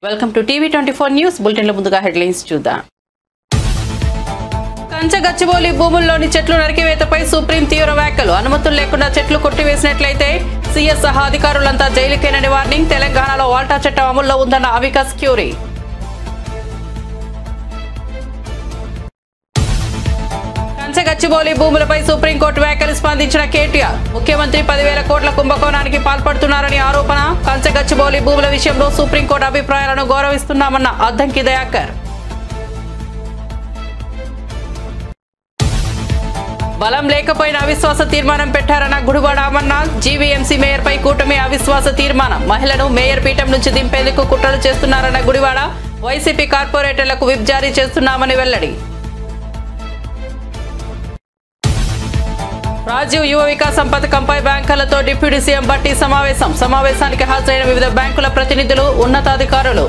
Welcome to TV 24 news bulletin లో ముందుగా headlines చూద్దాం. కంచగచ్చిబౌలి భూముల్లోని చెట్లు నరికివేతపై సుప్రీం తీవ్ర వ్యాఖ్యలు. అనుమతులు లేకుండా చెట్లు కొట్టివేసినట్లయితే సీఎస్ సహా అధికారులంతా జైలుకేనని వార్నింగ్. తెలంగాణలో వాల్టా చట్టం అమల్లో ఉందన్న అవికాస్ క్యూరీ. కంచగచ్చిబౌలి భూములపై సుప్రీంకోర్టు వ్యాఖ్యలు స్పందించిన కేటీఆర్. ముఖ్యమంత్రి 10,000 కోట్ల కుంభకోణానికి పాల్పడుతున్నారని ఆరోపణ. కంచగచ్చిబౌలి భూముల విషయంలో సుప్రీంకోర్టు అభిప్రాయాలను గౌరవిస్తున్నామన్న అద్దంకి దయాకర్. బలం లేకపోయినా అవిశ్వాస తీర్మానం పెట్టారన్న గుడివాడ అమర్నాథ్. జీవీఎంసీ మేయర్పై కూటమి అవిశ్వాస తీర్మానం. మహిళను మేయర్ పీఠం నుంచి దింపేందుకు కుట్రలు చేస్తున్నారన్న గుడివాడ. వైసీపీ కార్పొరేటర్లకు విప్ జారీ చేస్తున్నామని వెల్లడి. రాజీవ్ యువ వికాసం పథకంపై బ్యాంకర్లతో డిప్యూటీ సీఎం భట్టి సమావేశం. సమావేశానికి హాజరైన వివిధ బ్యాంకుల ప్రతినిధులు, ఉన్నతాధికారులు.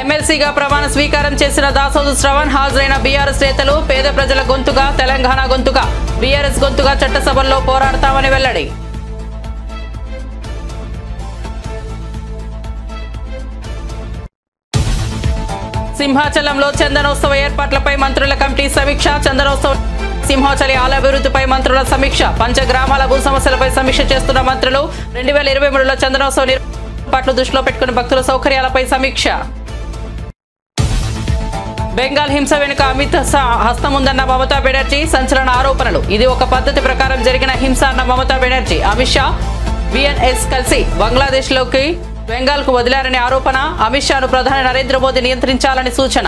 ఎమ్మెల్సీగా ప్రమాణ స్వీకారం చేసిన దాసోజు శ్రవణ్. హాజరైన బీఆర్ఎస్ నేతలు. పేద ప్రజల గొంతుగా, తెలంగాణ గొంతుగా, బీఆర్ఎస్ గొంతుగా చట్టసభల్లో పోరాడతామని వెల్లడి. సింహాచలంలో చందనోత్సవ ఏర్పాట్లపై మంత్రుల కమిటీ సమీక్ష. చందనోత్సవ సింహాచలి ఆలభివృద్ధిపై మంత్రుల సమీక్ష. పంచగ్రామాల భూ సమస్యలపై సమీక్ష చేస్తున్న మంత్రులు. 2023లో చందనోత్సవ ఏర్పాట్లు దృష్టిలో పెట్టుకుని భక్తుల సౌకర్యాలపై సమీక్ష. బెంగాల్ హింస వెనుక అమిత్ హస్తం ఉందన్న మమతా బెనర్జీ. సంచలన ఆరోపణలు. ఇది ఒక పద్ధతి ప్రకారం జరిగిన హింస అన్న మమతా బెనర్జీ. అమిత్ షా, బిఎన్ఎస్ కలిసి బంగ్లాదేశ్లోకి బెంగాల్కు వదిలారనే ఆరోపణ. అమిత్ షాను ప్రధాని నరేంద్ర మోదీ నియంత్రించాలని సూచన.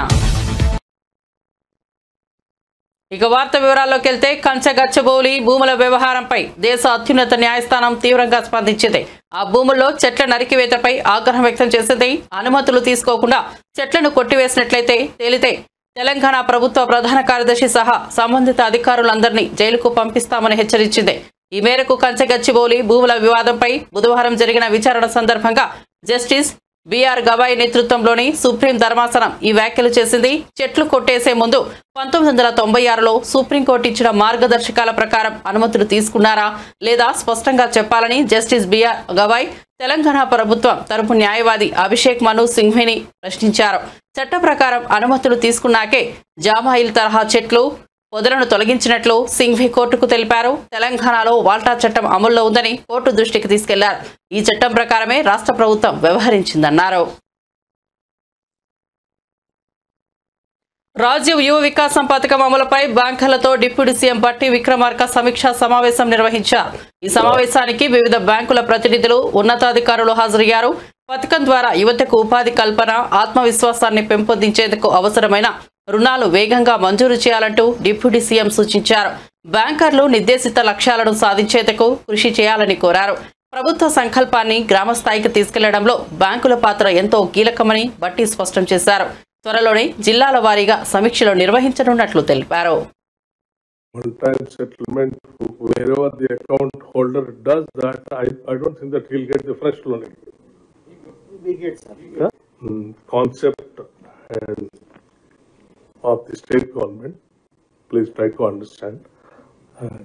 ఇక వార్త వివరాల్లోకి వెళ్తే, కంచగచ్చిబౌలి భూముల వ్యవహారంపై దేశ అత్యున్నత న్యాయస్థానం తీవ్రంగా స్పందించింది. ఆ భూముల్లో చెట్ల నరికివేతపై ఆగ్రహం వ్యక్తం చేసింది. అనుమతులు తీసుకోకుండా చెట్లను కొట్టివేసినట్లయితే తేలితే తెలంగాణ ప్రభుత్వ ప్రధాన కార్యదర్శి సహా సంబంధిత అధికారులందరినీ జైలుకు పంపిస్తామని హెచ్చరించింది. ఈ మేరకు కంచగచ్చిబౌలి భూముల వివాదంపై బుధవారం జరిగిన విచారణ సందర్భంగా జస్టిస్ బిఆర్ గవాయ్ నేతృత్వంలోని సుప్రీం ధర్మాసనం ఈ వ్యాఖ్యలు చేసింది. చెట్లు కొట్టేసే ముందు 1996లో సుప్రీంకోర్టు ఇచ్చిన మార్గదర్శకాల ప్రకారం అనుమతులు తీసుకున్నారా లేదా స్పష్టంగా చెప్పాలని జస్టిస్ బిఆర్ గవాయ్ తెలంగాణ ప్రభుత్వం తరపు న్యాయవాది అభిషేక్ మను సింఘ్విని ప్రశ్నించారు. చట్ట ప్రకారం అనుమతులు తీసుకున్నాకే జామాయిల్ తరహా చెట్లు పొదలను తొలగించినట్లు సింఘ్వి కోర్టుకు తెలిపారు. తెలంగాణలో వాల్టా చట్టం అమల్లో ఉందని కోర్టు దృష్టికి తీసుకెళ్లారు. ఈ చట్టం ప్రకారమే రాష్ట్ర ప్రభుత్వం వ్యవహరించిందన్నారు. రాజీవ్ యువ వికాసం పథకం అమలుపై బ్యాంకర్లతో డిప్యూటీ సీఎం భట్టి విక్రమార్క సమీక్షా సమావేశం నిర్వహించారు. ఈ సమావేశానికి వివిధ బ్యాంకుల ప్రతినిధులు, ఉన్నతాధికారులు హాజరయ్యారు. పథకం ద్వారా యువతకు ఉపాధి కల్పన, ఆత్మవిశ్వాసాన్ని పెంపొందించేందుకు అవసరమైన రుణాలు వేగంగా మంజూరు చేయాలంటూ డిప్యూటీ సీఎం సూచించారు. బ్యాంకర్లు నిర్దేశిత లక్ష్యాలను సాధించేందుకు కృషి చేయాలని కోరారు. ప్రభుత్వ సంకల్పాన్ని గ్రామస్థాయికి తీసుకెళ్లడంలో బ్యాంకుల పాత్ర ఎంతో కీలకమని భట్టి స్పష్టం చేశారు. త్వరలోనే జిల్లాల వారీగా సమీక్షలు నిర్వహించనున్నట్లు తెలిపారు. Of the state government, please try to understand and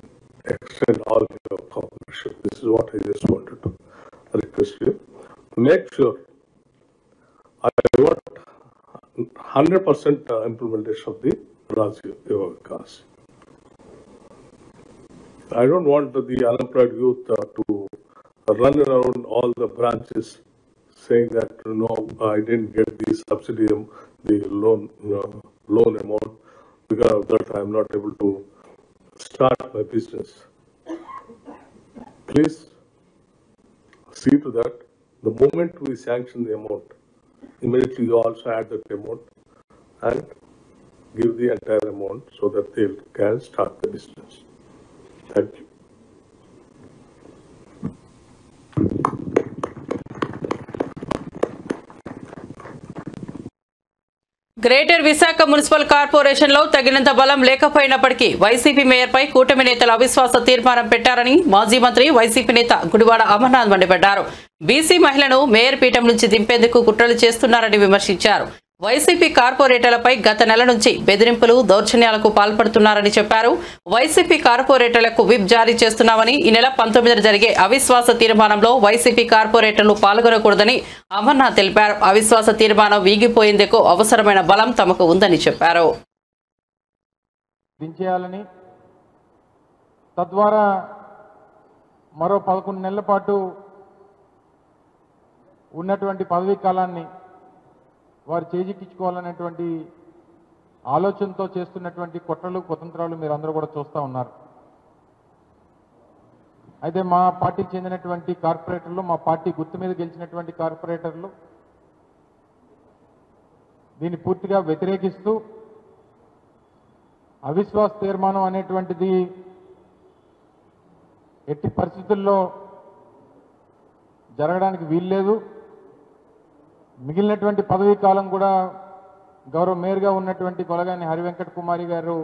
extend all your cooperation. This is what I just wanted to request you. Make sure I want 100% implementation of the Rajiv Yuva Vikas. I don't want the unemployed youth to run around all the branches saying that, no, I didn't get the subsidy, the loan amount, because of that I am not able to start my business. Please see to that the moment we sanction the amount, immediately you also add that amount and give the entire amount so that they can start the business. Thank you. Greater Visakha municipal corporation లో తగినంత బలం లేకపోయినప్పటికీ YCP మేయర్పై కూటమి నేతలు అవిశ్వాస తీర్మానం పెట్టారని మాజీ మంత్రి వైసీపీ నేత గుడివాడ అమర్నాథ్ మండిపడ్డారు. బీసీ మహిళను మేయర్ పీఠం నుంచి దింపేందుకు కుట్రలు చేస్తున్నారని విమర్శించారు. వైసీపీ కార్పొరేటర్లపై గత నెల నుంచి బెదిరింపులు దౌర్జన్యాలకు పాల్పడుతున్నారని చెప్పారు. వైసీపీ కార్పొరేటర్లకు విప్ జారీ చేస్తున్నామని, ఈ నెల 19న జరిగే అవిశ్వాస తీర్మానంలో వైసీపీ కార్పొరేటర్లు పాల్గొనకూడదని అమర్నాథ్ తెలిపారు. అవిశ్వాస తీర్మానం వీగిపోయేందుకు అవసరమైన బలం తమకు ఉందని చెప్పారు. తద్వారా మరో 11 నెలల పాటు ఉన్నటువంటి పదవీ కాలాన్ని వారు చేజిక్కించుకోవాలనేటువంటి ఆలోచనతో చేస్తున్నటువంటి కుట్రలు కుతంత్రాలు మీరు అందరూ కూడా చూస్తూ ఉన్నారు. అయితే మా పార్టీకి చెందినటువంటి కార్పొరేటర్లు, మా పార్టీ గుర్తు మీద గెలిచినటువంటి కార్పొరేటర్లు దీన్ని పూర్తిగా వ్యతిరేకిస్తూ అవిశ్వాస తీర్మానం అనేటువంటిది ఎట్టి పరిస్థితుల్లో జరగడానికి వీల్లేదు. మిగిలినటువంటి పదవీ కాలం కూడా గౌరవ మేయర్గా ఉన్నటువంటి కొలగాని హరివెంకట కుమారి గారు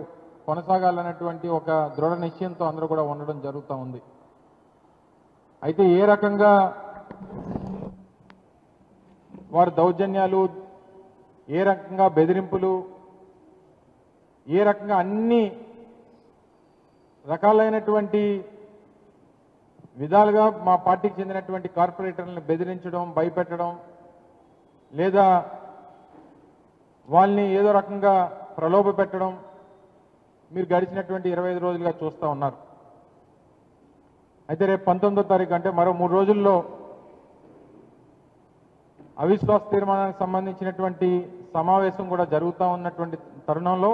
కొనసాగాలన్నటువంటి ఒక దృఢ నిశ్చయంతో అందరూ కూడా ఉండడం జరుగుతూ ఉంది. అయితే ఏ రకంగా వారి దౌర్జన్యాలు, ఏ రకంగా బెదిరింపులు, ఏ రకంగా అన్ని రకాలైనటువంటి విధాలుగా మా పార్టీకి చెందినటువంటి కార్పొరేటర్లను బెదిరించడం, భయపెట్టడం, లేదా వాళ్ళని ఏదో రకంగా ప్రలోభ పెట్టడం మీరు గడిచినటువంటి 25 రోజులుగా చూస్తూ ఉన్నారు. అయితే రేపు 19వ తారీఖు అంటే మరో 3 రోజుల్లో అవిశ్వాస తీర్మానానికి సంబంధించినటువంటి సమావేశం కూడా జరుగుతూ ఉన్నటువంటి తరుణంలో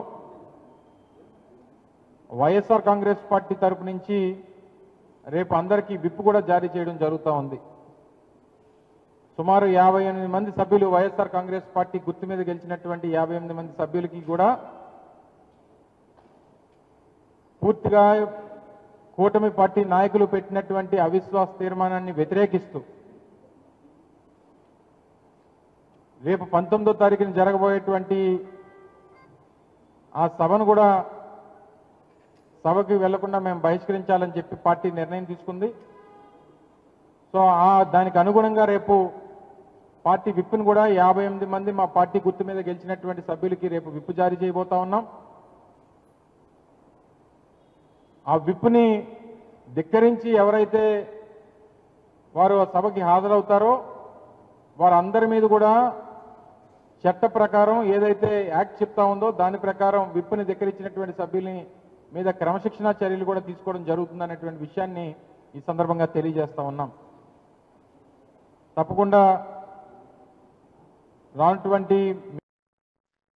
వైఎస్ఆర్ కాంగ్రెస్ పార్టీ తరపు నుంచి రేపు అందరికీ విప్ కూడా జారీ చేయడం జరుగుతూ ఉంది. సుమారు 58 మంది సభ్యులు, వైఎస్ఆర్ కాంగ్రెస్ పార్టీ గుర్తు మీద గెలిచినటువంటి 58 మంది సభ్యులకి కూడా పూర్తిగా కూటమి పార్టీ నాయకులు పెట్టినటువంటి అవిశ్వాస తీర్మానాన్ని వ్యతిరేకిస్తూ రేపు 19వ తారీఖున జరగబోయేటువంటి ఆ సభను కూడా సభకి వెళ్లకుండా మేము బహిష్కరించాలని చెప్పి పార్టీ నిర్ణయం తీసుకుంది. సో దానికి అనుగుణంగా రేపు పార్టీ విప్ను కూడా 58 మంది మా పార్టీ గుర్తు మీద గెలిచినటువంటి సభ్యులకి రేపు విప్ జారీ చేయబోతా ఉన్నాం. ఆ విప్ని ధిక్కరించి ఎవరైతే వారు సభకి హాజరవుతారో వారందరి మీద కూడా చట్ట ప్రకారం ఏదైతే యాక్ట్ చెప్తా ఉందో దాని ప్రకారం విప్ని ధిక్కరించినటువంటి సభ్యుల్ని మీద క్రమశిక్షణా చర్యలు కూడా తీసుకోవడం జరుగుతుందనేటువంటి విషయాన్ని ఈ సందర్భంగా తెలియజేస్తా ఉన్నాం. తప్పకుండా రానటువంటి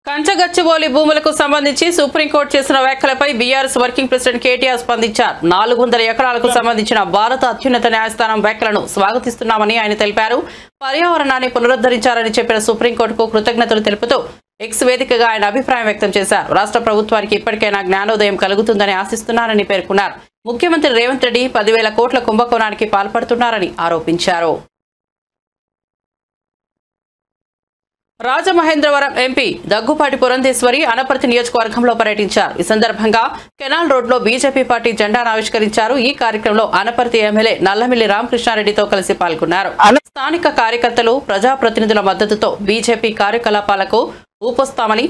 కంచగచ్చిబౌలి భూములకు సంబంధించి సుప్రీంకోర్టు చేసిన వ్యాఖ్యలపై బీఆర్ఎస్ వర్కింగ్ ప్రెసిడెంట్ కేటీఆర్ స్పందించారు. 400 ఎకరాలకు సంబంధించిన భారత అత్యున్నత న్యాయస్థానం వ్యాఖ్యలను స్వాగతిస్తున్నామని ఆయన తెలిపారు. పర్యావరణాన్ని పునరుద్ధరించారని చెప్పిన సుప్రీంకోర్టుకు కృతజ్ఞతలు తెలుపుతూ ఎక్స్ వేదికగా ఆయన అభిప్రాయం వ్యక్తం చేశారు. రాష్ట్ర ప్రభుత్వానికి ఇప్పటికైనా జ్ఞానోదయం కలుగుతుందని ఆశిస్తున్నారని పేర్కొన్నారు. ముఖ్యమంత్రి రేవంత్ రెడ్డి 10,000 కోట్ల కుంభకోణానికి పాల్పడుతున్నారని ఆరోపించారు. రాజమహేంద్రవరం ఎంపీ దగ్గుపాటి పురంధేశ్వరి అనపర్తి నియోజకవర్గంలో పర్యటించారు. ఈ సందర్భంగా కెనాల్ రోడ్లో బీజేపీ పార్టీ జెండాను ఆవిష్కరించారు. ఈ కార్యక్రమంలో అనపర్తి ఎమ్మెల్యే నల్లమిల్లి రామకృష్ణారెడ్డితో కలిసి పాల్గొన్నారు. స్థానిక కార్యకర్తలు, ప్రజాప్రతినిధుల మద్దతుతో బీజేపీ కార్యకలాపాలకు ఊపొస్తామని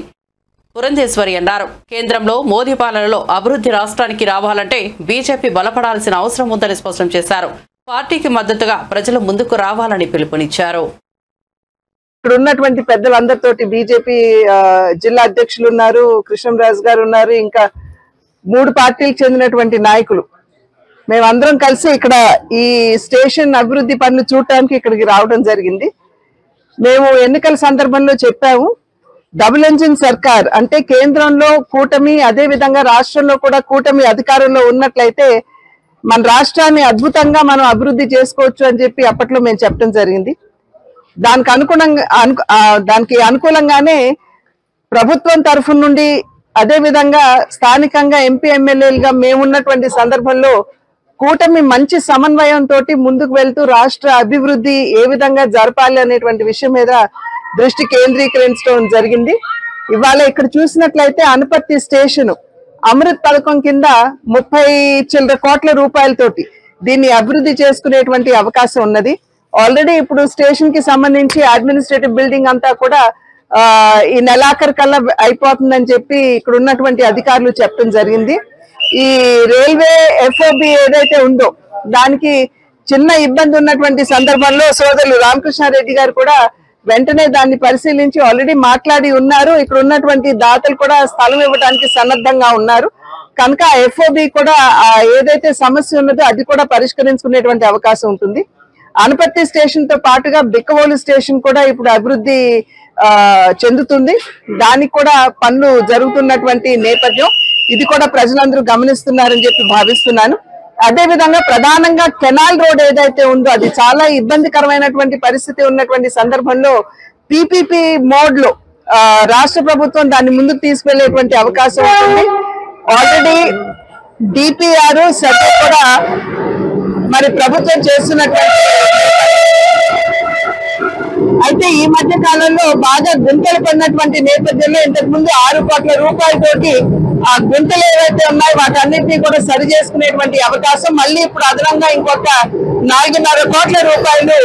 పురంధేశ్వరి అన్నారు. కేంద్రంలో మోదీ పాలనలో అభివృద్ధి రాష్ట్రానికి రావాలంటే బీజేపీ బలపడాల్సిన అవసరం ఉందని స్పష్టం చేశారు. పార్టీకి మద్దతుగా ప్రజలు ముందుకు రావాలని పిలుపునిచ్చారు. ఇక్కడ ఉన్నటువంటి పెద్దలందరితోటి బీజేపీ జిల్లా అధ్యక్షులు ఉన్నారు, కృష్ణంరాజు గారు ఉన్నారు, ఇంకా 3 పార్టీలకు చెందినటువంటి నాయకులు మేమందరం కలిసి ఇక్కడ ఈ స్టేషన్ అభివృద్ధి పనులు చూడటానికి ఇక్కడికి రావడం జరిగింది. మేము ఎన్నికల సందర్భంలో చెప్పాము, డబుల్ ఇంజిన్ సర్కార్ అంటే కేంద్రంలో కూటమి, అదే విధంగా రాష్ట్రంలో కూడా కూటమి అధికారంలో ఉన్నట్లయితే మన రాష్ట్రాన్ని అద్భుతంగా మనం అభివృద్ధి చేసుకోవచ్చు అని చెప్పి అప్పట్లో మేము చెప్పడం జరిగింది. దానికి అనుకూలంగానే ప్రభుత్వం తరఫు నుండి అదే విధంగా స్థానికంగా ఎంపీ ఎమ్మెల్యేలుగా మేమున్నటువంటి సందర్భంలో కూటమి మంచి సమన్వయంతో ముందుకు వెళ్తూ రాష్ట్ర అభివృద్ధి ఏ విధంగా జరపాలి అనేటువంటి విషయం మీద దృష్టి కేంద్రీకరించడం జరిగింది. ఇవాళ ఇక్కడ చూసినట్లయితే అనపర్తి స్టేషన్ అమృత్ పథకం కింద 30 కోట్ల రూపాయలతోటి దీన్ని అభివృద్ధి చేసుకునేటువంటి అవకాశం ఉన్నది. ఆల్రెడీ ఇప్పుడు స్టేషన్ కి సంబంధించి అడ్మినిస్ట్రేటివ్ బిల్డింగ్ అంతా కూడా ఈ నెలాఖరు కల్లా అయిపోతుందని చెప్పి ఇక్కడ ఉన్నటువంటి అధికారులు చెప్పడం జరిగింది. ఈ రైల్వే FOB ఏదైతే ఉందో దానికి చిన్న ఇబ్బంది ఉన్నటువంటి సందర్భంలో సోదరులు రామకృష్ణారెడ్డి గారు కూడా వెంటనే దాన్ని పరిశీలించి ఆల్రెడీ మాట్లాడి ఉన్నారు. ఇక్కడ ఉన్నటువంటి దాతలు కూడా స్థలం ఇవ్వడానికి సన్నద్ధంగా ఉన్నారు. కనుక FOB కూడా ఏదైతే సమస్య ఉన్నదో అది కూడా పరిష్కరించుకునేటువంటి అవకాశం ఉంటుంది. అనపర్తి స్టేషన్ తో పాటుగా బిక్కవోలు స్టేషన్ కూడా ఇప్పుడు అభివృద్ధి చెందుతుంది. దానికి కూడా పనులు జరుగుతున్నటువంటి నేపథ్యం ఇది కూడా ప్రజలందరూ గమనిస్తున్నారని చెప్పి భావిస్తున్నాను. అదే విధంగా ప్రధానంగా కెనాల్ రోడ్ ఏదైతే ఉందో అది చాలా ఇబ్బందికరమైనటువంటి పరిస్థితి ఉన్నటువంటి సందర్భంలో PPP మోడ్ లో రాష్ట్ర ప్రభుత్వం దాన్ని ముందుకు తీసుకెళ్లేటువంటి అవకాశం ఉంటుంది. ఆల్రెడీ DPR సర్వే కూడా మరి ప్రభుత్వం చేస్తున్నటువంటి అయితే ఈ మధ్య కాలంలో బాగా గుంతలు పడినటువంటి నేపథ్యంలో ఇంతకు ముందు 6 కోట్ల రూపాయలతోటి ఆ గుంతలు ఏవైతే ఉన్నాయో వాటన్నిటినీ కూడా సరి చేసుకునేటువంటి అవకాశం మళ్ళీ ఇప్పుడు అదనంగా ఇంకొక 4.5 కోట్ల రూపాయలు.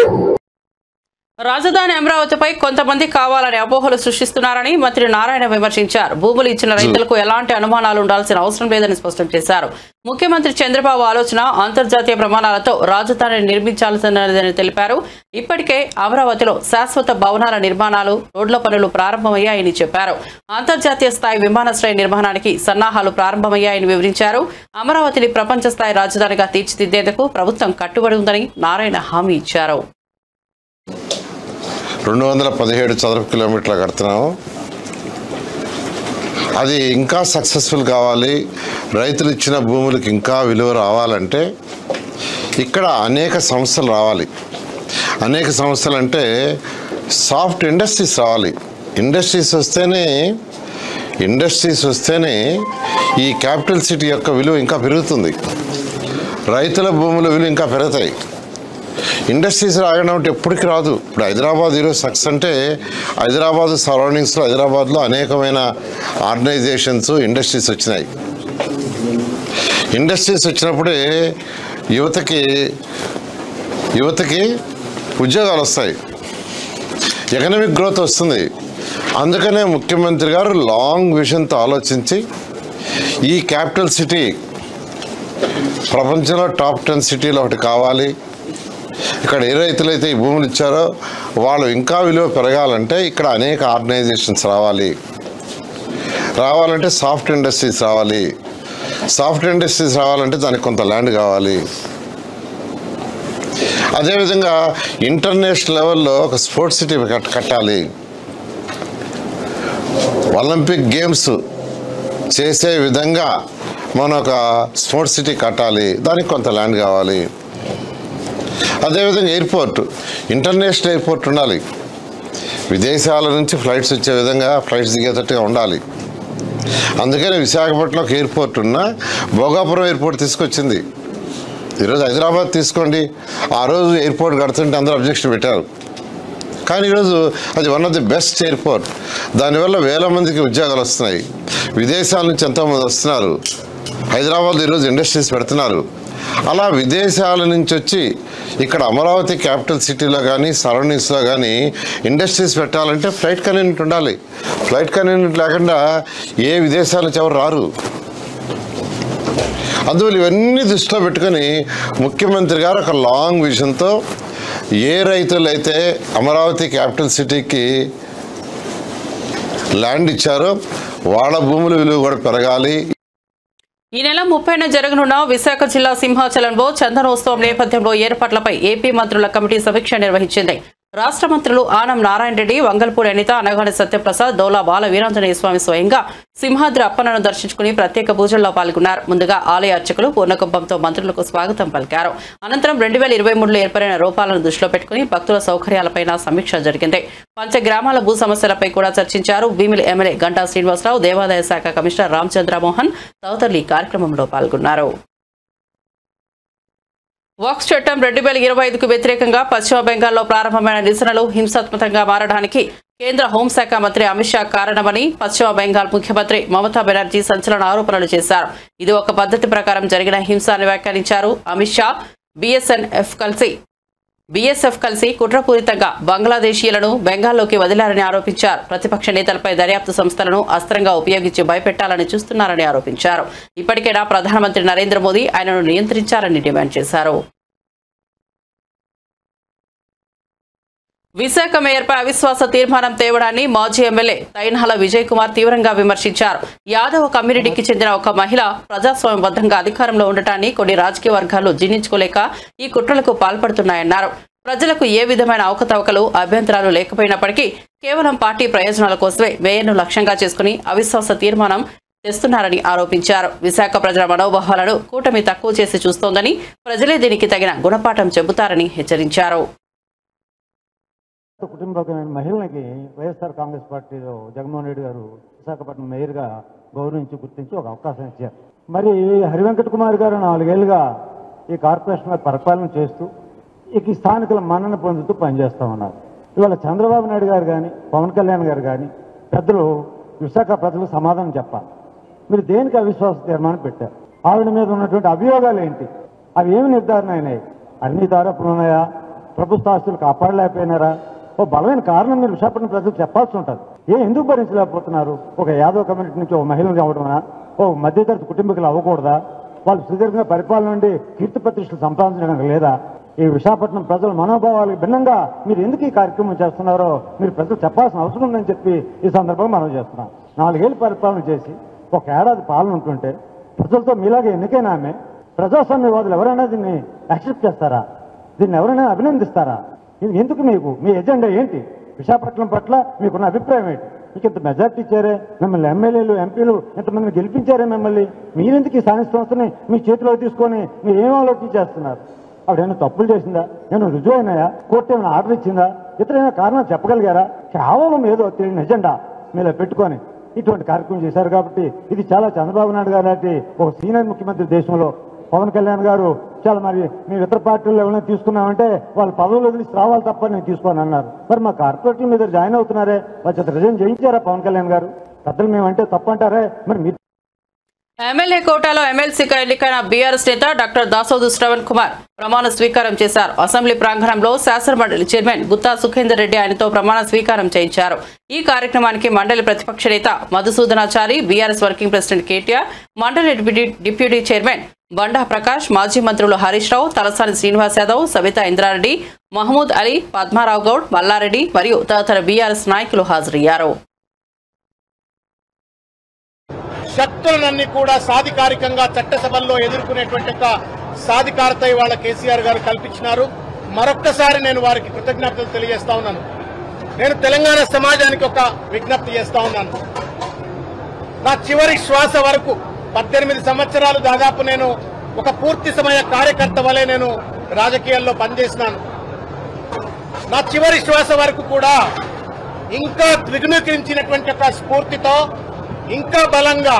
రాజధాని అమరావతిపై కొంతమంది కావాలని అపోహలు సృష్టిస్తున్నారని మంత్రి నారాయణ విమర్శించారు. భూములు ఇచ్చిన రైతులకు ఎలాంటి అనుమానాలు ఉండాల్సిన అవసరం లేదని స్పష్టం చేశారు. ముఖ్యమంత్రి చంద్రబాబు ఆలోచన అంతర్జాతీయ ప్రమాణాలతో రాజధానిని నిర్మించాల్సినదని తెలిపారు. ఇప్పటికే అమరావతిలో శాశ్వత భవనాల నిర్మాణాలు, రోడ్ల పనులు ప్రారంభమయ్యాయని చెప్పారు. అంతర్జాతీయ స్థాయి విమానాశ్రయ నిర్మాణానికి సన్నాహాలు ప్రారంభమయ్యాయని వివరించారు. అమరావతిని ప్రపంచ స్థాయి రాజధానిగా తీర్చిదిద్దేందుకు ప్రభుత్వం కట్టుబడి ఉందని నారాయణ హామీ ఇచ్చారు. 217 చదరపు కిలోమీటర్లు కడుతున్నాము. అది ఇంకా సక్సెస్ఫుల్ కావాలి, రైతులు ఇచ్చిన భూములకు ఇంకా విలువ రావాలంటే ఇక్కడ అనేక సంస్థలు రావాలి. అనేక సంస్థలు అంటే సాఫ్ట్ ఇండస్ట్రీస్ రావాలి. ఇండస్ట్రీస్ వస్తేనే ఈ క్యాపిటల్ సిటీ యొక్క విలువ ఇంకా పెరుగుతుంది. రైతుల భూముల విలువ ఇంకా పెరుగుతాయి. ఇండస్ట్రీస్ రావడం అంటే ఎప్పటికీ రాదు. ఇప్పుడు హైదరాబాద్ ఈరోజు సక్సెస్ అంటే హైదరాబాద్ సరౌండింగ్స్లో హైదరాబాద్లో అనేకమైన ఆర్గనైజేషన్స్ ఇండస్ట్రీస్ వచ్చినాయి. ఇండస్ట్రీస్ వచ్చినప్పుడే యువతకి ఉద్యోగాలు వస్తాయి, ఎకనామిక్ గ్రోత్ వస్తుంది. అందుకనే ముఖ్యమంత్రి గారు లాంగ్ విజన్తో ఆలోచించి ఈ క్యాపిటల్ సిటీ ప్రపంచంలో టాప్ 10 సిటీలో ఒకటి కావాలి. ఇక్కడ ఏ రైతులైతే ఈ భూములు ఇచ్చారో వాళ్ళు ఇంకా విలువ పెరగాలంటే ఇక్కడ అనేక ఆర్గనైజేషన్స్ రావాలంటే సాఫ్ట్ ఇండస్ట్రీస్ రావాలి. సాఫ్ట్ ఇండస్ట్రీస్ రావాలంటే దానికి కొంత ల్యాండ్ కావాలి. అదేవిధంగా ఇంటర్నేషనల్ లెవెల్లో ఒక స్పోర్ట్స్ సిటీ కట్టాలి. ఒలింపిక్ గేమ్స్ చేసే విధంగా మనం ఒక స్పోర్ట్స్ సిటీ కట్టాలి. దానికి కొంత ల్యాండ్ కావాలి. అదేవిధంగా ఇంటర్నేషనల్ ఎయిర్పోర్ట్ ఉండాలి. విదేశాల నుంచి ఫ్లైట్స్ వచ్చే విధంగా ఫ్లైట్స్ దిగేటట్టుగా ఉండాలి. అందుకని విశాఖపట్నంలో ఎయిర్పోర్ట్ ఉన్న భోగాపురం ఎయిర్పోర్ట్ తీసుకొచ్చింది. ఈరోజు హైదరాబాద్ తీసుకోండి, ఆ రోజు ఎయిర్పోర్ట్ కడుతుంటే అందరూ అబ్జెక్షన్ పెట్టారు. కానీ ఈరోజు అది one of the best airport. దానివల్ల వేల మందికి ఉద్యోగాలు వస్తున్నాయి. విదేశాల నుంచి ఎంతోమంది వస్తున్నారు. హైదరాబాద్ ఈరోజు ఇండస్ట్రీస్ పెడుతున్నారు. అలా విదేశాల నుంచి వచ్చి ఇక్కడ అమరావతి క్యాపిటల్ సిటీలో కానీ సరౌండింగ్స్లో కానీ ఇండస్ట్రీస్ పెట్టాలంటే ఫ్లైట్ కన్వీనియంట్ ఉండాలి. ఫ్లైట్ కన్వీనియంట్ లేకుండా ఏ విదేశాల నుంచి ఎవరు రారు. అందువల్ల ఇవన్నీ దృష్టిలో పెట్టుకొని ముఖ్యమంత్రి గారు ఒక లాంగ్ విజన్తో ఏ రైతులైతే అమరావతి క్యాపిటల్ సిటీకి ల్యాండ్ ఇచ్చారో వాళ్ళ భూముల విలువ కూడా పెరగాలి. ఈ నెల 30న జరగనున్న విశాఖ జిల్లా సింహాచలంలో చందనోత్సవం నేపథ్యంలో ఏర్పాట్లపై ఏపీ మంత్రుల కమిటీ సమీక్ష నిర్వహించింది. రాష్ట్ర మంత్రులు ఆనం నారాయణ రెడ్డి, వంగల్పూడి అనిత, అనగాని సత్యప్రసాద్, దౌలా బాల వీరాంజనేయ స్వామి స్వయంగా సింహాద్రి అప్పన్నను దర్శించుకుని ప్రత్యేక పూజల్లో పాల్గొన్నారు. ముందుగా ఆలయ అర్చకులు పూర్ణకుంభంతో మంత్రులకు స్వాగతం పలికారు. అనంతరం 2023లో ఏర్పడిన రూపాలను దృష్టిలో పెట్టుకుని భక్తుల సౌకర్యాలపైన సమీక్ష జరిగింది. పంచగ్రామాల భూ సమస్యలపై కూడా చర్చించారు. భీమిలి ఎమ్మెల్యే గంటా శ్రీనివాసరావు, దేవాదాయ శాఖ కమిషనర్ రామచంద్రమోహన్ తదితరులు ఈ కార్యక్రమంలో పాల్గొన్నారు. వక్ఫ్ చట్టం 2025కు వ్యతిరేకంగా పశ్చిమ బెంగాల్లో ప్రారంభమైన నిరసనలు హింసాత్మకంగా మారడానికి కేంద్ర హోంశాఖ మంత్రి అమిత్ షా కారణమని పశ్చిమ బెంగాల్ ముఖ్యమంత్రి మమతా బెనర్జీ సంచలన ఆరోపణలు చేశారు. ఇది ఒక పద్ధతి ప్రకారం జరిగిన హింస అని వ్యాఖ్యానించారు. అమిత్ షా, BSNF కలిసి బీఎస్ఎఫ్ కలిసి కుట్రపూరితంగా బంగ్లాదేశీయులను బెంగాల్లోకి వదిలారని ఆరోపించారు. ప్రతిపక్ష నేతలపై దర్యాప్తు సంస్థలను అస్త్రంగా ఉపయోగించి భయపెట్టాలని చూస్తున్నారని ఆరోపించారు. ఇప్పటికైనా ప్రధానమంత్రి నరేంద్ర మోదీ ఆయనను నియంత్రించాలని డిమాండ్ చేశారు. విశాఖ మేయర్పై అవిశ్వాస తీర్మానం తేవడాన్ని మాజీ ఎమ్మెల్యే తైనాల విజయ్ కుమార్ తీవ్రంగా విమర్శించారు. యాదవ్ కమ్యూనిటీకి చెందిన ఒక మహిళ ప్రజాస్వామ్యబద్ధంగా అధికారంలో ఉండటాన్ని కొన్ని రాజకీయ వర్గాలు జీర్ణించుకోలేక ఈ కుట్రలకు పాల్పడుతున్నాయన్నారు. ప్రజలకు ఏ విధమైన అవకతవకలు అభ్యంతరాలు లేకపోయినప్పటికీ కేవలం పార్టీ ప్రయోజనాల కోసమే మేయర్ను లక్ష్యంగా చేసుకుని అవిశ్వాస తీర్మానం తెస్తున్నారని ఆరోపించారు. విశాఖ ప్రజల మనోభావాలను కూటమి తక్కువ చేసి చూస్తోందని, ప్రజలే దీనికి తగిన గుణపాఠం చెబుతారని హెచ్చరించారు. కుటుంబమైన మహిళలకి వైఎస్ఆర్ కాంగ్రెస్ పార్టీలో జగన్మోహన్ రెడ్డి గారు విశాఖపట్నం మేయర్గా గౌరవించి గుర్తించి ఒక అవకాశం ఇచ్చారు. మరి హరివెంకట కుమార్ గారు 4 ఏళ్లుగా ఈ కార్పొరేషన్లో పరిపాలన చేస్తూ ఈ స్థానికుల మన్నన పొందుతూ పనిచేస్తూ ఉన్నారు. ఇవాళ చంద్రబాబు నాయుడు గారు కానీ పవన్ కళ్యాణ్ గారు కానీ పెద్దలు విశాఖ ప్రజలకు సమాధానం చెప్పాలి. మీరు దేనికి అవిశ్వాస తీర్మానం పెట్టారు? ఆవిడ మీద ఉన్నటువంటి అభియోగాలు ఏంటి? అవి ఏమి నిర్ధారణ అయినాయి? అవినీతి ఆరోపణలు ఉన్నాయా? ప్రభుత్వ ఆస్తులు కాపాడలేకపోయినారా? ఓ బలమైన కారణం మీరు విశాఖపట్నం ప్రజలకు చెప్పాల్సి ఉంటుంది. ఎందుకు భరించలేకపోతున్నారు? ఒక యాదవ్ కమ్యూనిటీ నుంచి ఒక మహిళను అవ్వడమా? ఓ మధ్యతరగతి కుటుంబీకులు అవ్వకూడదా? వాళ్ళు సుదీర్ఘంగా పరిపాలన నుండి కీర్తి ప్రతిష్టలు సంపాదించడానికి లేదా? ఈ విశాఖపట్నం ప్రజల మనోభావాలకు భిన్నంగా మీరు ఎందుకు ఈ కార్యక్రమం చేస్తున్నారో మీరు ప్రజలు చెప్పాల్సిన అవసరం ఉందని చెప్పి ఈ సందర్భంగా మనం చేస్తున్నాం. 4 ఏళ్ళు పరిపాలన చేసి 1 ఏడాది పాలన ఉంటుంటే ప్రజలతో మీలాగా ఎన్నికైనా ఆమె ప్రజాస్వామ్యవాదులు ఎవరైనా దీన్ని యాక్సెప్ట్ చేస్తారా? దీన్ని ఎవరైనా అభినందిస్తారా? ఎందుకు మీ ఎజెండా ఏంటి? విశాఖపట్నం పట్ల మీకున్న అభిప్రాయం ఏంటి? మీకు ఇంత మెజార్టీ ఇచ్చారే, మిమ్మల్ని ఎమ్మెల్యేలు ఎంపీలు ఇంతమందిని గెలిపించారే, మిమ్మల్ని మీరెందుకు ఈ స్థానిక సంస్థని మీ చేతిలో తీసుకొని మీరు ఏం ఆలోచించేస్తున్నారు? ఆవిడేమైనా తప్పులు చేసిందా? ఏమైనా రుజువు అయినాయా? కోర్టు ఏమైనా ఆర్డర్ ఇచ్చిందా? ఇతరైనా కారణం చెప్పగలిగారా? కేవలం ఏదో తెలియని ఎజెండా మీలో పెట్టుకొని ఇటువంటి కార్యక్రమం చేశారు. కాబట్టి ఇది చాలా చంద్రబాబు నాయుడు గారు లాంటి ఒక సీనియర్ ముఖ్యమంత్రి దేశంలో, పవన్ కళ్యాణ్ గారు చాలా మరి మేము ఇతర పార్టీలు ఎవరైనా తీసుకున్నామంటే వాళ్ళు పదవులు వదిలిసి రావాలి తప్ప నేను తీసుకోని అన్నారు. మరి మా కార్పొరేట్ల మీద జాయిన్ అవుతున్నారే, వాళ్ళ చేత రిజైన్ చేయించారా పవన్ కళ్యాణ్ గారు? పెద్దలు మేమంటే తప్పంటారే? మరి మీరు ఎమ్మెల్యే కోటాలో ఎమ్మెల్సీగా ఎన్నికైన బీఆర్ఎస్ నేత డాక్టర్ దాసోదు శ్రవణ్ కుమార్ ప్రమాణ స్వీకారం చేశారు. అసెంబ్లీ ప్రాంగణంలో శాసనమండలి చైర్మన్ గుత్తా సుఖేందర్ రెడ్డి ఆయనతో ప్రమాణ స్వీకారం చేయించారు. ఈ కార్యక్రమానికి మండలి ప్రతిపక్ష నేత Madhusudanachari, BRS working president KTR, మండలి డిప్యూటీ చైర్మన్ బండా ప్రకాష్, మాజీ మంత్రులు హరీష్ రావు, తలసాని శ్రీనివాస్ యాదవ్, సబితా ఇంద్రారెడ్డి, మహమూద్ అలీ, పద్మారావు గౌడ్, మల్లారెడ్డి మరియు తదితర బీఆర్ఎస్ నాయకులు హాజరయ్యారు. శక్తులన్నీ కూడా సాధికారికంగా చట్టసభల్లో ఎదుర్కొనేటువంటి సాధికారత ఇవాళ కేసీఆర్ గారు కల్పించినారు. మరొక్కసారి నేను వారికి కృతజ్ఞతలు తెలియజేస్తా ఉన్నాను. నేను తెలంగాణ సమాజానికి ఒక విజ్ఞప్తి చేస్తా ఉన్నాను. నా చివరి శ్వాస వరకు 18 సంవత్సరాలు దాదాపు నేను ఒక పూర్తి సమయ కార్యకర్త వలె నేను రాజకీయాల్లో పనిచేసినాను. నా చివరి శ్వాస వరకు కూడా ఇంకా ద్విగుణీకరించినటువంటి ఒక స్ఫూర్తితో ఇంకా బలంగా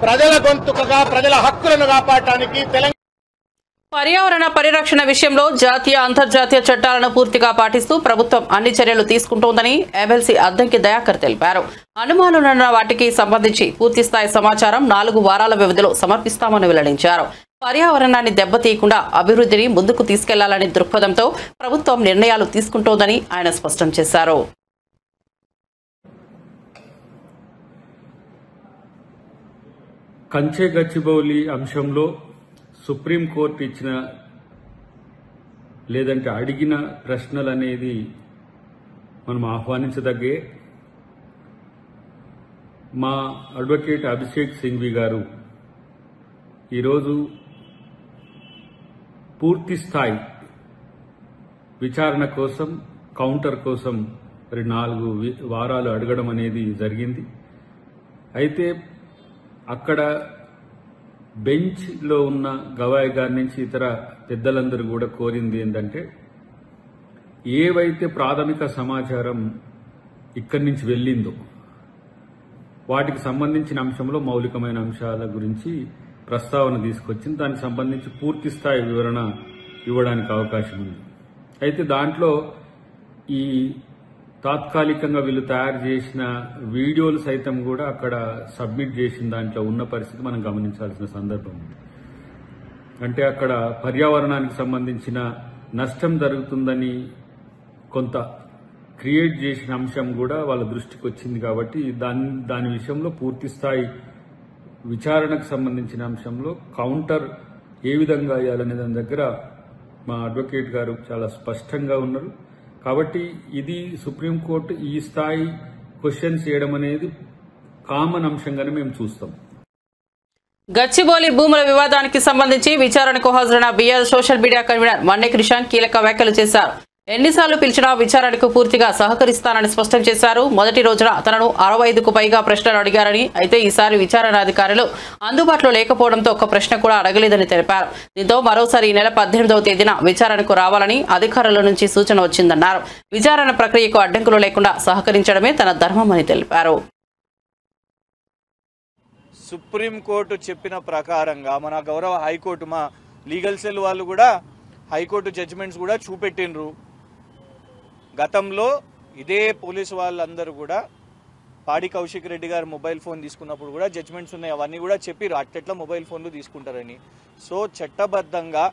ప్రజల గొంతుకగా ప్రజల హక్కులను కాపాడటానికి పర్యావరణ పరిరక్షణ విషయంలో జాతీయ అంతర్జాతీయ చట్టాలను పూర్తిగా పాటిస్తూ ప్రభుత్వం అన్ని చర్యలు తీసుకుంటోందని ఎమ్మెల్సీ అద్దంకి దయాకర్ తెలిపారు. అనుమానాలున్న వాటికి సంబంధించి పూర్తిస్థాయి సమాచారం 4 వారాల వ్యవధిలో సమర్పిస్తామని వెల్లడించారు. పర్యావరణాన్ని దెబ్బతీయకుండా అభివృద్ధిని ముందుకు తీసుకెళ్లాలనే దృక్పథంతో ప్రభుత్వం నిర్ణయాలు తీసుకుంటోందని ఆయన స్పష్టం చేశారు. కంచె గచ్చిబౌలి అంశంలో సుప్రీంకోర్టు ఇచ్చిన లేదంటే అడిగిన ప్రశ్నలు అనేది మనం ఆహ్వానించదగ్గే. మా అడ్వకేట్ అభిషేక్ సింఘ్వి గారు ఈరోజు పూర్తి స్థాయి విచారణ కోసం, కౌంటర్ కోసం 4 వారాలు అడగడం అనేది జరిగింది. అయితే అక్కడ బెంచ్లో ఉన్న గవాయి గారి నుంచి ఇతర పెద్దలందరూ కూడా కోరింది ఏంటంటే, ఏవైతే ప్రాథమిక సమాచారం ఇక్కడి నుంచి వెళ్ళిందో వాటికి సంబంధించిన అంశంలో మౌలికమైన అంశాల గురించి ప్రస్తావన తీసుకొచ్చింది. దానికి సంబంధించి పూర్తి స్థాయి వివరణ ఇవ్వడానికి అవకాశం ఉంది. అయితే దాంట్లో ఈ తాత్కాలికంగా వీళ్ళు తయారు చేసిన వీడియోలు సైతం కూడా అక్కడ సబ్మిట్ చేసిన దాంట్లో ఉన్న పరిస్థితి మనం గమనించాల్సిన సందర్భం ఉంది. అంటే అక్కడ పర్యావరణానికి సంబంధించిన నష్టం జరుగుతుందని కొంత క్రియేట్ చేసిన అంశం కూడా వాళ్ళ దృష్టికి వచ్చింది. కాబట్టి దాని విషయంలో పూర్తి స్థాయి విచారణకు సంబంధించిన అంశంలో కౌంటర్ ఏ విధంగా వేయాలనే దాని దగ్గర మా అడ్వకేట్ గారు చాలా స్పష్టంగా ఉన్నారు. కాబట్టి ఇది సుప్రీంకోర్టు ఈ స్థాయి క్వశ్చన్స్ చేయడం అనేది కామన్ అంశంగానే మేము చూస్తాం. గచ్చిబౌలి భూముల వివాదానికి సంబంధించి విచారణకు హాజరైన BR social media convener Manne Krishank కీలక వ్యాఖ్యలు చేశారు. ఎన్నిసార్లు పిలిచినా విచారణకు పూర్తిగా సహకరిస్తానని స్పష్టం చేశారు. మొదటి రోజున తనను 65కు పైగా ప్రశ్నలు అడిగారని, అయితే ఈసారి విచారణాధికారులు అందుబాటులో లేకపోవడంతో ఒక్క ప్రశ్న కూడా అడగలేదని తెలిపారు. దీంతో మరోసారి ఈ నెల 18వ తేదీన విచారణకు రావాలని అధికారుల నుంచి సూచన వచ్చిందన్నారు. విచారణ ప్రక్రియకు అడ్డంకులు లేకుండా సహకరించడమే తన ధర్మమని తెలిపారు. సుప్రీంకోర్టు చెప్పిన ప్రకారంగా మన గౌరవ హైకోర్టు మా లీగల్ సెల్ వాళ్ళు కూడా హైకోర్టు జడ్జిమెంట్స్ కూడా చూపెట్టినరు. గతంలో ఇదే పోలీసు వాళ్ళందరూ కూడా పాడి కౌశిక్ రెడ్డి గారు మొబైల్ ఫోన్ తీసుకున్నప్పుడు కూడా జడ్జిమెంట్స్ ఉన్నాయి, అవన్నీ కూడా చెప్పిరు అట్లా మొబైల్ ఫోన్లు తీసుకుంటారని. సో చట్టబద్ధంగా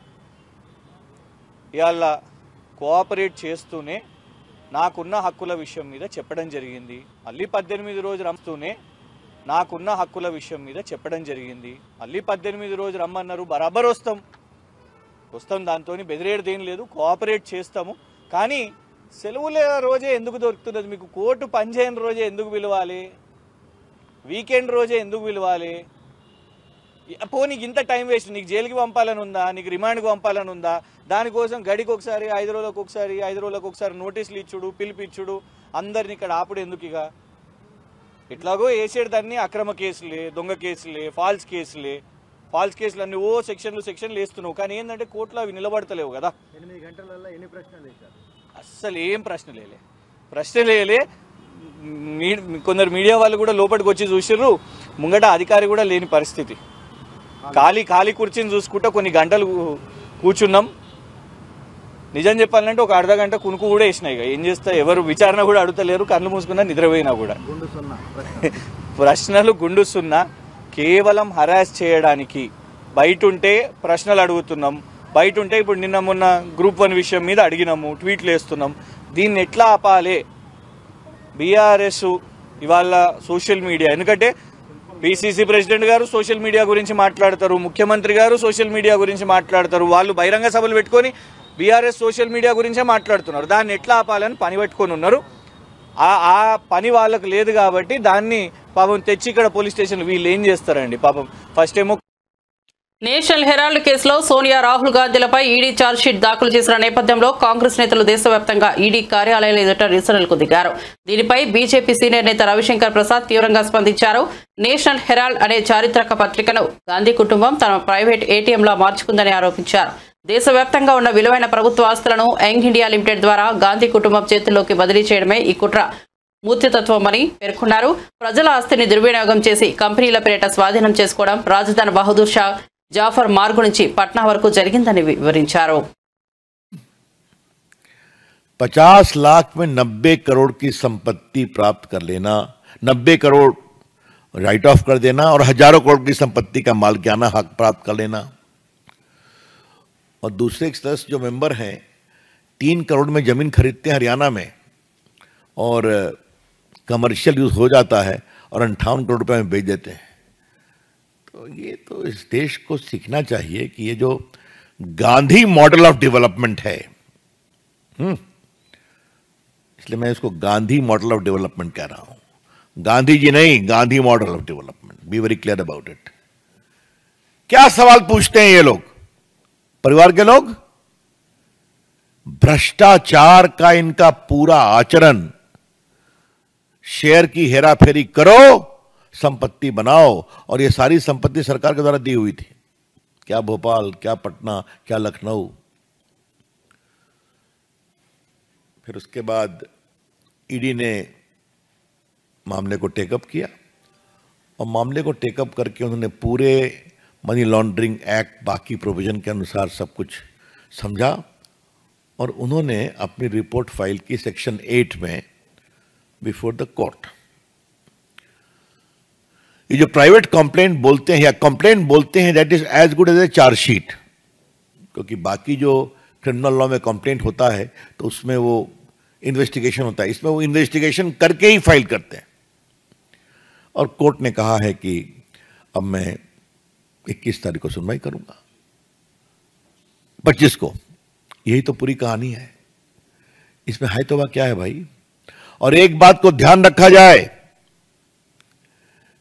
ఇవాళ కోఆపరేట్ చేస్తూనే నాకున్న హక్కుల విషయం మీద చెప్పడం జరిగింది. మళ్ళీ 18 రోజు రమ్ముతూనే నాకున్న హక్కుల విషయం మీద చెప్పడం జరిగింది. మళ్ళీ 18 రోజు రమ్మన్నారు, బరాబర్ వస్తాం, దాంతో బెదిరేదేం లేదు, కోఆపరేట్ చేస్తాము. కానీ సెలవుల రోజే ఎందుకు దొరుకుతున్నది మీకు? కోర్టు పనిచేయని రోజే ఎందుకు పిలవాలి? వీకెండ్ రోజే ఎందుకు పిలవాలి? పోనీ ఇంత టైం వేస్ట్, నీకు జైలుకి పంపాలని ఉందా, నీకు రిమాండ్కి పంపాలని ఉందా? దానికోసం గడికి ఒకసారి 5 రోజులకు ఒకసారి నోటీసులు ఇచ్చుడు, పిలిపిచ్చుడు, అందరిని ఇక్కడ ఆపుడు ఎందుకు? ఇక ఇట్లాగో వేసేదాన్ని అక్రమ కేసులే, దొంగ కేసులే, ఫాల్స్ కేసులు అన్ని సెక్షన్లు వేస్తున్నావు. కానీ ఏంటంటే కోర్టులో అవి నిలబడతలేవు కదా. 8 గంటలలో ఎన్ని ప్రశ్నలు వేశారు? అస్సలు ఏం ప్రశ్నలేలే. కొందరు మీడియా వాళ్ళు కూడా లోపలికి వచ్చి చూసిర్రు, ముంగట అధికారి కూడా లేని పరిస్థితి. ఖాళీ కుర్చీని చూసుకుంటా కొన్ని గంటలు కూర్చున్నాం. నిజం చెప్పాలంటే ఒక అర్ధ గంట కునుకు కూడా వేసినాయి. ఏం చేస్తా, ఎవరు విచారణ కూడా అడుగుతలేరు, కళ్ళు మూసుకున్నా, నిద్రపోయినా కూడా. ప్రశ్నలు గుండు సున్నా, కేవలం హరాస్ చేయడానికి. బయట ఉంటే ప్రశ్నలు అడుగుతున్నాం, బయట ఉంటే ఇప్పుడు నిన్న మొన్న గ్రూప్ 1 విషయం మీద అడిగినాము, ట్వీట్లు వేస్తున్నాం. దీన్ని ఎట్లా ఆపాలి? బీఆర్ఎస్ ఇవాళ సోషల్ మీడియా, ఎందుకంటే పిసిసి ప్రెసిడెంట్ గారు సోషల్ మీడియా గురించి మాట్లాడతారు, ముఖ్యమంత్రి గారు సోషల్ మీడియా గురించి మాట్లాడతారు, వాళ్ళు బహిరంగ సభలు పెట్టుకొని బీఆర్ఎస్ సోషల్ మీడియా గురించే మాట్లాడుతున్నారు. దాన్ని ఎట్లా ఆపాలని పని పెట్టుకొని ఉన్నారు. ఆ పని వాళ్ళకు లేదు కాబట్టి దాన్ని పాపం తెచ్చి ఇక్కడ పోలీస్ స్టేషన్ వీళ్ళు ఏం చేస్తారండి పాపం. ఫస్ట్ ఏమో నేషనల్ హెరాల్డ్ కేసులో సోనియా, రాహుల్ గాంధీలపై ఈడీ ఛార్జ్షీట్ దాఖలు చేసిన నేపథ్యంలో కాంగ్రెస్ నేతలు దేశవ్యాప్తంగా ఈడీ కార్యాలయాల ఎదుట నిరసనలకు దిగారు. దీనిపై బీజేపీ సీనియర్ నేత రవిశంకర్ ప్రసాద్ తీవ్రంగా స్పందించారు. నేషనల్ హెరాల్డ్ అనే చారిత్రక పత్రికను గాంధీ కుటుంబం తన ప్రైవేట్ ఏటీఎంలా మార్చుకుందని ఆరోపించారు. దేశవ్యాప్తంగా ఉన్న విలువైన ప్రభుత్వ ఆస్తులను యంగ్ ఇండియా లిమిటెడ్ ద్వారా గాంధీ కుటుంబం చేతుల్లోకి బదిలీ చేయడమే ఈ కుట్ర మూర్తితత్వమని పేర్కొన్నారు. ప్రజల ఆస్తిని దుర్వినియోగం చేసి కంపెనీల పేరిట స్వాధీనం చేసుకోవడం రాజధాని బహదూర్ షా జాఫర్ మార్గ్ నుంచి పట్నా వరకు జరిగిందని వివరించారు. 50 लाख में 90 करोड़ की संपत्ति प्राप्त कर लेना, 90 करोड़ राइट ऑफ कर देना और हजारों करोड़ की संपत्ति का मालिकाना हक प्राप्त कर लेना. और दूसरे सदस्य जो मेंबर हैं 3 करोड़ में जमीन खरीदते हैं हरियाणा में और कमर्शियल यूज हो जाता है और 58 करोड़ रुपए में बेच देते हैं. तो ये तो इस देश को सीखना चाहिए कि ये जो गांधी मॉडल ऑफ डेवलपमेंट है, इसलिए मैं इसको गांधी मॉडल ऑफ डेवलपमेंट कह रहा हूं. गांधी जी नहीं, Gandhi model of development. Be very clear about it. क्या सवाल पूछते हैं ये लोग, परिवार के लोग? भ्रष्टाचार का इनका पूरा आचरण, शेयर की हेराफेरी करो, संपत्ति बनाओ. और ये सारी संपत्ति सरकार के द्वारा दी हुई थी. क्या भोपाल, क्या पटना, क्या लखनऊ. फिर उसके बाद ईडी ने मामले को टेकअप किया और मामले को टेकअप करके उन्होंने पूरे मनी लॉन्ड्रिंग एक्ट बाकी प्रोविजन के अनुसार सब कुछ समझा और उन्होंने अपनी रिपोर्ट फाइल की सेक्शन 8 में बिफोर द कोर्ट. ये जो प्राइवेट कंप्लेंट बोलते हैं या कंप्लेंट बोलते हैं, that is as good as a chargesheet. क्योंकि बाकी जो क्रिमिनल लॉ में कंप्लेंट होता है तो उसमें वो इन्वेस्टिगेशन होता है, इसमें वो इन्वेस्टिगेशन करके ही फाइल करते हैं। और कोर्ट ने कहा है कि अब मैं 21 तारीख को सुनवाई करूंगा, 25 को। यही तो पूरी कहानी है, इसमें है तो वह क्या है भाई। और एक बात को ध्यान रखा जाए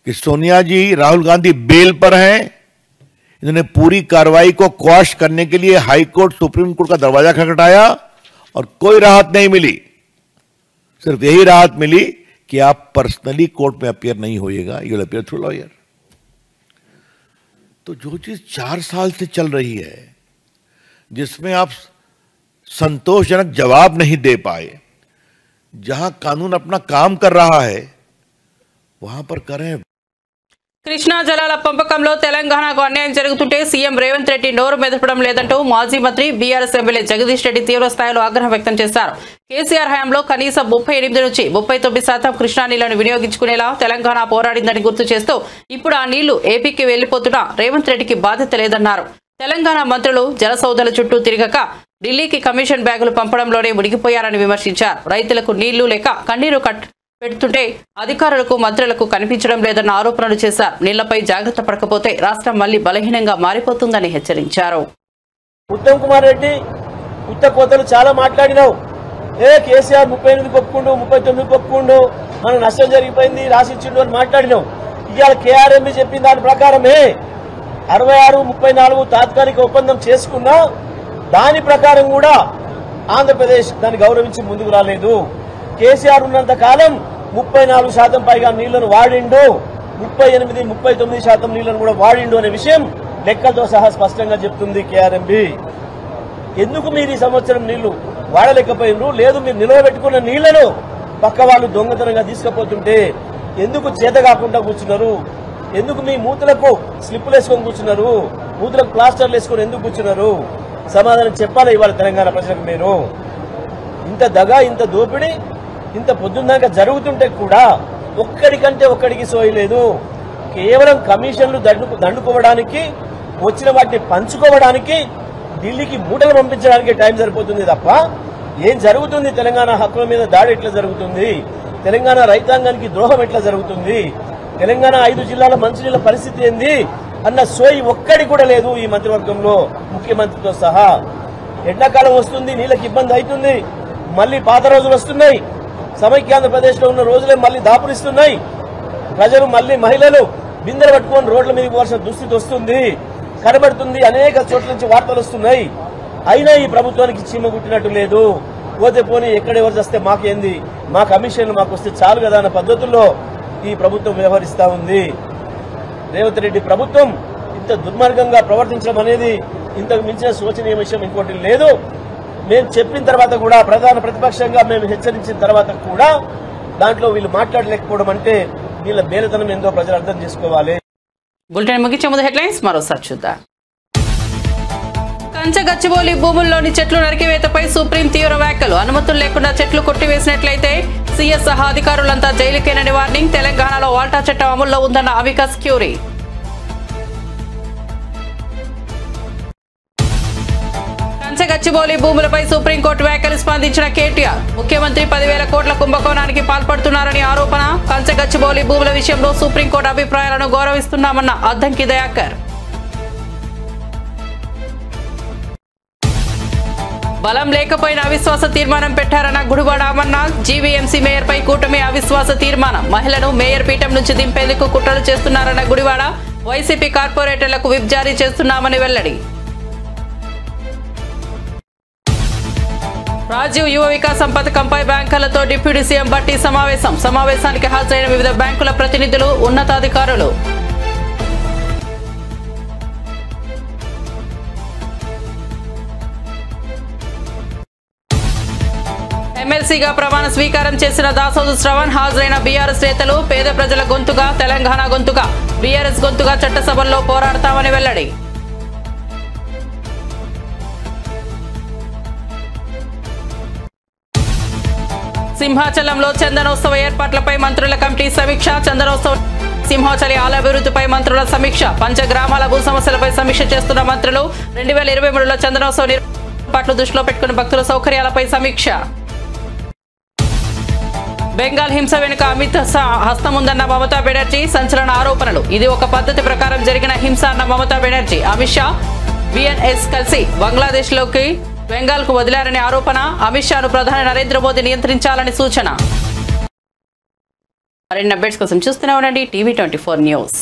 कि सोनिया जी, राहुल गांधी बेल पर हैं। इन्होंने पूरी कार्रवाई को क्वाश करने के लिए हाई कोर्ट, सुप्रीम कोर्ट का दरवाजा खटखटाया और कोई राहत नहीं मिली। सिर्फ यही राहत मिली कि आप पर्सनली कोर्ट में अपीयर नहीं होइएगा, you will appear through lawyer. तो जो चीज 4 साल से चल रही है, जिसमें आप संतोषजनक जवाब नहीं दे पाए, जहां कानून अपना काम कर रहा है वहां पर करें। కృష్ణా జలాల పంపకంలో తెలంగాణకు అన్యాయం జరుగుతుంటే సీఎం రేవంత్ రెడ్డి నోరు మెదపడం లేదంటూ మాజీ మంత్రి బీఆర్ఎస్ ఎమ్మెల్యే జగదీష్ రెడ్డి తీవ్ర స్థాయిలో ఆగ్రహం వ్యక్తం చేశారు. కేసీఆర్ హయాంలో కనీసం 38 నుంచి 39% కృష్ణా నీళ్లను వినియోగించుకునేలా తెలంగాణ పోరాడిందని గుర్తు చేస్తూ ఇప్పుడు ఆ నీళ్లు ఏపీకి వెళ్లిపోతున్నా రేవంత్ రెడ్డికి బాధ్యత లేదన్నారు. తెలంగాణ మంత్రులు జలసౌధల చుట్టూ తిరగక ఢిల్లీకి కమిషన్ బ్యాగులు పంపడంలోనే మునిగిపోయారని విమర్శించారు. రైతులకు నీళ్లు లేక కన్నీరు పెడుతుంటే అధికారులకు మంత్రులకు కనిపించడం లేదన్న ఆరోపణలు చేశారు. నీళ్లపై జాగ్రత్త పడకపోతే రాష్ట్రం మళ్లీ బలహీనంగా మారిపోతుందని హెచ్చరించారు. ఉత్తమ్ కుమార్ రెడ్డి ఉత్త కోతలు చాలా మాట్లాడినావు. కేసీఆర్ 38 ఒప్పుకుండు, 39 ఒప్పుకుండు, మనకు నష్టం జరిగిపోయింది, రాసిచ్చిండు అని మాట్లాడినావు. ఇవాళ కేఆర్ఎంబి చెప్పిన దాని ప్రకారమే 66, 34 తాత్కాలిక ఒప్పందం చేసుకున్నా దాని ప్రకారం కూడా ఆంధ్రప్రదేశ్ దాన్ని గౌరవించి ముందుకు రాలేదు. కేసీఆర్ ఉన్నంత కాలం 34% పైగా నీళ్లను వాడిండు, 38, 39% నీళ్లను కూడా వాడిండు అనే విషయం లెక్కలతో సహా స్పష్టంగా చెప్తుంది కేఆర్ఎంబి. ఎందుకు మీరు ఈ సంవత్సరం నీళ్లు వాడలేకపోయినరు? లేదు, మీరు నిలవబెట్టుకున్న నీళ్లను పక్క వాళ్ళు దొంగతనంగా తీసుకుపోతుంటే ఎందుకు చేత కాకుండా కూర్చున్నారు? ఎందుకు మీ మూతులకు స్లిప్పులు వేసుకొని కూర్చున్నారు? మూతులకు ప్లాస్టర్లు వేసుకొని ఎందుకు కూర్చున్నారు? సమాధానం చెప్పాలి ఇవాళ తెలంగాణ ప్రజలకు. మీరు ఇంత దగా, ఇంత దోపిడీ ఇంత పొద్దున్నాక జరుగుతుంటే కూడా ఒక్కడికంటే ఒక్కడికి సోయలేదు. కేవలం కమిషన్లు దండుకోవడానికి, వచ్చిన వాటిని పంచుకోవడానికి, ఢిల్లీకి మూటలు పంపించడానికి టైం సరిపోతుంది తప్ప ఏం జరుగుతుంది? తెలంగాణ హక్కుల మీద దాడి ఎట్లా జరుగుతుంది? తెలంగాణ రైతాంగానికి ద్రోహం ఎట్లా జరుగుతుంది? తెలంగాణ 5 జిల్లాల మంచినీళ్ల పరిస్థితి ఏంది అన్న సోయి ఒక్కడి కూడా లేదు ఈ మంత్రివర్గంలో, ముఖ్యమంత్రితో సహా. ఎండాకాలం వస్తుంది, నీళ్ళకి ఇబ్బంది అవుతుంది, మళ్లీ పాత రోజులు వస్తున్నాయి. సమైక్యాంధ్రప్రదేశ్ లో ఉన్న రోజులే మళ్లీ దాపురిస్తున్నాయి. ప్రజలు మళ్లీ, మహిళలు బిందెలు పట్టుకొని రోడ్ల మీద పోవాల్సిన దుస్థితి వస్తుంది, కనబడుతుంది. అనేక చోట్ల నుంచి వార్తలు వస్తున్నాయి. అయినా ఈ ప్రభుత్వానికి చీమ గుట్టినట్టు లేదు. పోతే పోనీ, ఎక్కడెవరు చేస్తే మాకేంది, మా కమిషన్లు మాకు వస్తే చాలు కదా అన్న పద్ధతుల్లో ఈ ప్రభుత్వం వ్యవహరిస్తా ఉంది. రేవంత్ రెడ్డి ప్రభుత్వం ఇంత దుర్మార్గంగా ప్రవర్తించడం అనేది ఇంతకు మించిన శోచనీయ విషయం ఇంకోటి లేదు. మేము చెప్పిన తర్వాత కూడా, ప్రధాన ప్రతిపక్షంగా మేము హెచ్చరించిన తర్వాత కూడా దాంట్లో వీళ్ళు మాట్లాడలేకపోవడం అంటే వీళ్ళ బేలతనం ఏందో ప్రజలు అర్థం చేసుకోవాలి. బులెటిన్ ముగించే ముందు హెడ్లైన్స్ మరోసారి చూద్దాం. కంచగచ్చిబౌలి భూముల్లోని చెట్లు నరికివేతపై సుప్రీం తీవ్ర వ్యాఖ్యలు. అనుమతులు లేకుండా చెట్లు కొట్టివేసినట్లయితే సీఎస్ సహా అధికారులంతా జైలుకేనని వార్నింగ్. తెలంగాణలో వాల్టా చట్టం అమల్లో ఉందన్న అవికాస్ క్యూరీ. కంచగచ్చిబౌలి భూములపై సుప్రీంకోర్టు వ్యాఖ్యలు స్పందించిన కేటీఆర్. ముఖ్యమంత్రి 10,000 కోట్ల కుంభకోణానికి పాల్పడుతున్నారని ఆరోపణ. కంచగచ్చిబౌలి భూముల విషయంలో సుప్రీంకోర్టు అభిప్రాయాలను గౌరవిస్తున్నామన్న అద్దంకి దయాకర్. బలం లేకపోయినా అవిశ్వాస తీర్మానం పెట్టారన్న గుడివాడ అమర్నాథ్. జీవీఎంసీ మేయర్పై కూటమి అవిశ్వాస తీర్మానం. మహిళను మేయర్ పీఠం నుంచి దింపేందుకు కుట్రలు చేస్తున్నారన్న గుడివాడ. వైసీపీ కార్పొరేటర్లకు విప్ జారీ చేస్తున్నామని వెల్లడి. రాజీవ్ యువ వికాసం పథకంపై బ్యాంకర్లతో డిప్యూటీ సీఎం బట్టి సమావేశం. సమావేశానికి హాజరైన వివిధ బ్యాంకుల ప్రతినిధులు, ఉన్నతాధికారులు. ఎమ్మెల్సీగా ప్రమాణ స్వీకారం చేసిన దాసోజు శ్రవణ్. హాజరైన బీఆర్ఎస్ నేతలు. పేద ప్రజల గొంతుగా, తెలంగాణ గొంతుగా, బీఆర్ఎస్ గొంతుగా చట్టసభల్లో పోరాడతామని వెల్లడి. సింహాచలంలో చందనోత్సవ ఏర్పాట్లపై మంత్రుల కమిటీ సమీక్ష. చందనోత్సవ సింహాచలి ఆలయాభివృద్ధిపై మంత్రుల సమీక్ష. పంచగ్రామాల భూ సమస్యలపై సమీక్ష చేస్తున్న మంత్రులు. 2023లో చందనోత్సవ ఏర్పాట్లు దృష్టిలో పెట్టుకుని భక్తుల సౌకర్యాలపై సమీక్ష. బెంగాల్ హింస వెనుక అమిత్ షా హస్తం ఉందన్న మమతా బెనర్జీ సంచలన ఆరోపణలు. ఇది ఒక పద్ధతి ప్రకారం జరిగిన హింస అన్న మమతా బెనర్జీ. అమిత్ షా బిఎన్ఎస్ కలిసి బంగ్లాదేశ్లోకి బెంగాల్కు వదిలారనే ఆరోపణ. అమిత్ షాను ప్రధాని నరేంద్ర మోదీ నియంత్రించాలని సూచన. మరిన్ని అప్డేట్స్ కోసం చూస్తూనే ఉండండి టీవీ 24 న్యూస్.